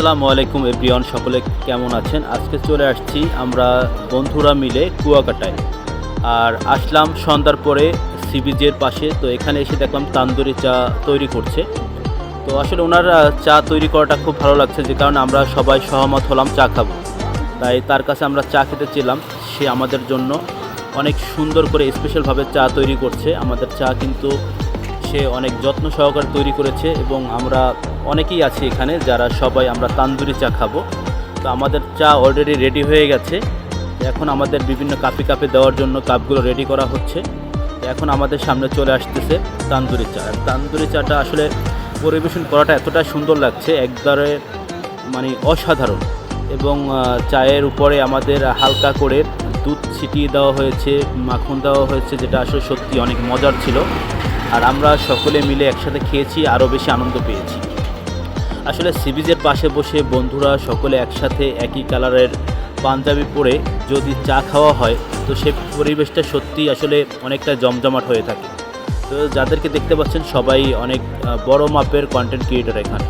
আসসালামু আলাইকুম এভরিওয়ান, সকলে কেমন আছেন? আজকে চলে আসছি আমরা বন্ধুরা মিলে কুয়াকাটায়। আর আসলাম সন্ধ্যার পরে সি বিচের পাশে। তো এখানে এসে দেখলাম তান্দুরি চা তৈরি করছে। তো আসলে ওনার চা তৈরি করাটা খুব ভালো লাগছে, যে কারণে আমরা সবাই সহমত হলাম চা খাবো। তাই তার কাছে আমরা চা খেতে ছিলাম। সে আমাদের জন্য অনেক সুন্দর করে স্পেশালভাবে চা তৈরি করছে। আমাদের চা কিন্তু সে অনেক যত্ন সহকারে তৈরি করেছে, এবং আমরা অনেকেই আছি এখানে যারা সবাই আমরা তান্দুরি চা খাবো। তো আমাদের চা অলরেডি রেডি হয়ে গেছে। এখন আমাদের বিভিন্ন কাপে দেওয়ার জন্য কাপগুলো রেডি করা হচ্ছে। এখন আমাদের সামনে চলে আসতেছে তান্দুরি চা। আর তান্দুরি চাটা আসলে পরিবেশন করাটা এতটা সুন্দর লাগছে, একবারে মানে অসাধারণ। এবং চায়ের উপরে আমাদের হালকা করে দুধ ছিটিয়ে দেওয়া হয়েছে, মাখন দেওয়া হয়েছে, যেটা আসলে সত্যি অনেক মজার ছিল। আর আমরা সকলে মিলে একসাথে খেয়েছি, আরও বেশি আনন্দ পেয়েছি। আসলে সি বিচের পাশে বসে বন্ধুরা সকলে একসাথে একই কালারের পাঞ্জাবি পরে যদি চা খাওয়া হয়, তো সে পরিবেশটা সত্যি আসলে অনেকটা জমজমাট হয়ে থাকে। তো যাদেরকে দেখতে পাচ্ছেন সবাই অনেক বড় মাপের কন্টেন্ট ক্রিয়েটর এখানে।